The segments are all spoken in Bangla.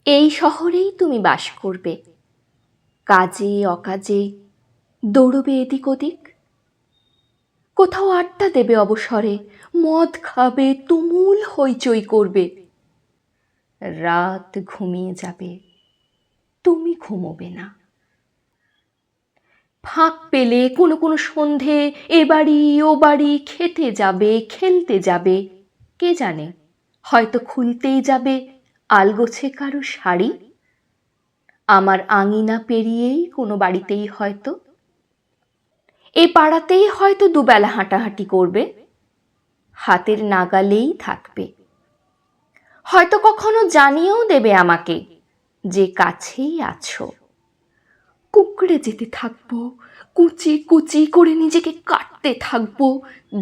এই শহরেই তুমি বাস করবে, কাজে অকাজে দৌড়বে এদিক ওদিক, কোথাও আড্ডা দেবে অবসরে, মদ খাবে, তুমুল হইচই করবে। রাত ঘুমিয়ে যাবে, তুমি ঘুমোবে না। ফাঁক পেলে কোনো কোনো সন্ধে এ বাড়ি ও বাড়ি খেতে যাবে, খেলতে যাবে, কে জানে হয়তো খুলতেই যাবে আলগোছে কারো শাড়ি। আমার আঙিনা পেরিয়েই কোনো বাড়িতেই হয়তো, এ পাড়াতেই হয়তো দুবেলা হাঁটাহাঁটি করবে, হাতের নাগালেই থাকবে। হয়তো কখনো জানিয়েও দেবে আমাকে যে কাছেই আছো। কুঁকড়ে যেতে থাকবো, কুচি কুচি করে নিজেকে কাটতে থাকবো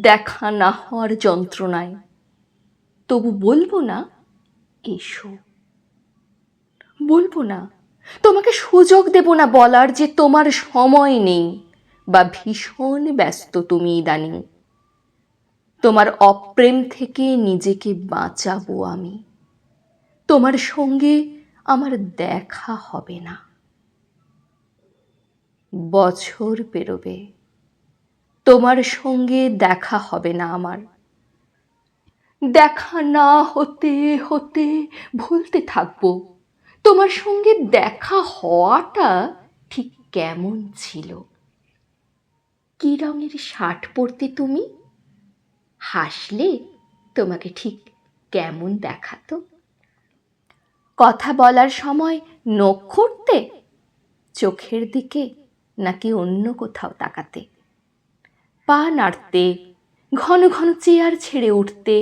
দেখা না হওয়ার যন্ত্রণায়। তবু বলবো না এসো, বলবো না, তোমাকে সুযোগ দেব না বলার যে তোমার সময় নেই বা ভীষণ ব্যস্ত তুমি ইদানিং। তোমার অপ্রেম থেকে নিজেকে বাঁচাবো আমি। তোমার সঙ্গে আমার দেখা হবে না। বছর পেরোবে, তোমার সঙ্গে দেখা হবে না আমার। দেখা না হতে হতে ভুলতে থাকবো তোমার সঙ্গে দেখা হওয়াটা ঠিক কেমন ছিল। কি রঙের শার্ট পরতে তুমি? হাসলে তোমাকে ঠিক কেমন দেখাতো? কথা বলার সময় নখ খুঁটতে চোখের দিকে নাকি অন্য কোথাও তাকাতে? পা নাড়তে, ঘন ঘন চেয়ার ছেড়ে উঠতে,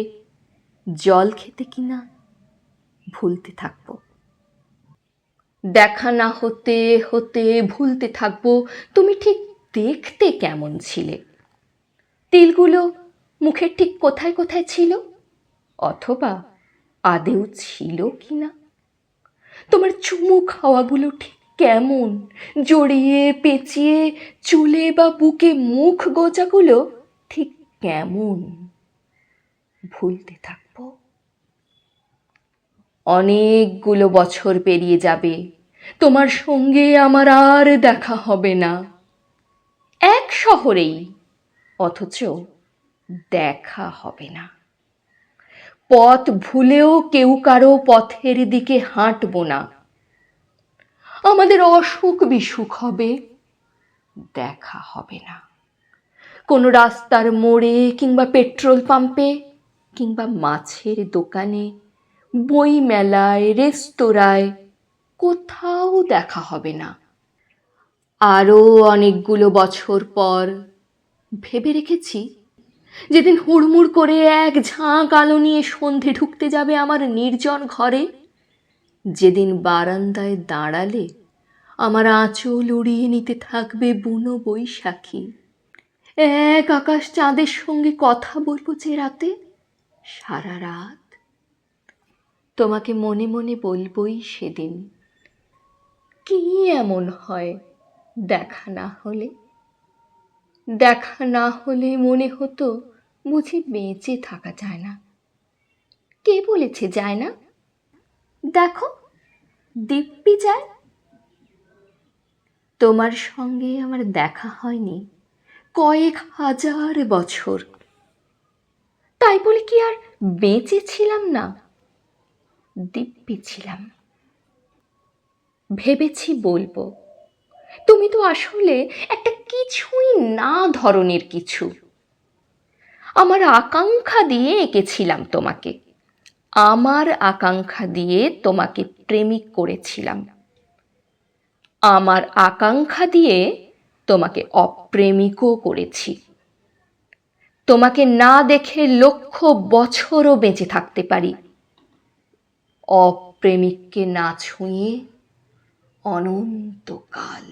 জল খেতে কিনা ভুলতে থাকবো। দেখা না হতে হতে ভুলতে থাকবো তুমি ঠিক দেখতে কেমন ছিলে। তিলগুলো মুখের ঠিক কোথায় কোথায় ছিল, অথবা আদেও ছিল কিনা। তোমার চুমু খাওয়াগুলো ঠিক কেমন, জড়িয়ে পেঁচিয়ে চুলে বা বুকে মুখ গোজাগুলো ঠিক কেমন ভুলতে থাকবো। অনেকগুলো বছর পেরিয়ে যাবে, তোমার সঙ্গে আমার আর দেখা হবে না। এক শহরেই, অথচ দেখা হবে না। পথ ভুলেও কেউ কারো পথের দিকে হাঁটবো না। আমাদের অসুখ বিসুখ হবে, দেখা হবে না। কোনো রাস্তার মোড়ে কিংবা পেট্রোল পাম্পে কিংবা মাছের দোকানে, বই মেলায়, রেস্তোরাঁয়, কোথাও দেখা হবে না। আরও অনেকগুলো বছর পর ভেবে রেখেছি, যেদিন হুড়মুড় করে এক ঝাঁক আলো নিয়ে সন্ধে ঢুকতে যাবে আমার নির্জন ঘরে, যেদিন বারান্দায় দাঁড়ালে আমার আঁচল উড়িয়ে নিতে থাকবে বুনো বৈশাখী, এক আকাশ চাঁদের সঙ্গে কথা বলবো যে রাতে সারা রাত, তোমাকে মনে মনে বলবই সেদিন, কি এমন হয় দেখা না হলে? দেখা না হলে মনে হতো বুঝি বেঁচে থাকা যায় না। কে বলেছে যায় না? দেখো, দিব্যি যায়। তোমার সঙ্গে আমার দেখা হয়নি কয়েক হাজার বছর, তাই বলে কি আর বেঁচে ছিলাম না? দিব্যি ছিলাম। ভেবেছি বলবো, তুমি তো আসলে একটা কিছুই না ধরনের কিছু। আমার আকাঙ্ক্ষা দিয়ে এঁকেছিলাম তোমাকে, আমার আকাঙ্ক্ষা দিয়ে তোমাকে প্রেমিক করেছিলাম, আমার আকাঙ্ক্ষা দিয়ে তোমাকে অপ্রেমিকও করেছি। তোমাকে না দেখে লক্ষ বছরও বেঁচে থাকতে পারি, অপ্রেমিককে না ছুঁয়ে অনন্তকাল।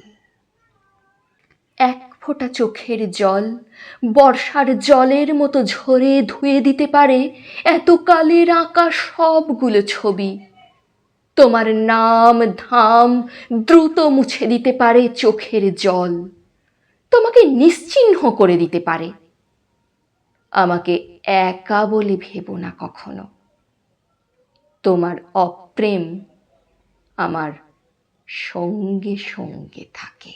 এক ফোঁটা চোখের জল বর্ষার জলের মতো ঝরে ধুয়ে দিতে পারে এতকালের আঁকা সবগুলো ছবি। তোমার নাম ধাম দ্রুত মুছে দিতে পারে চোখের জল, তোমাকে নিশ্চিহ্ন করে দিতে পারে। আমাকে একা বলে ভেবো না কখনো। তোমার অপ্রেম আমার সঙ্গে সঙ্গে থাকে।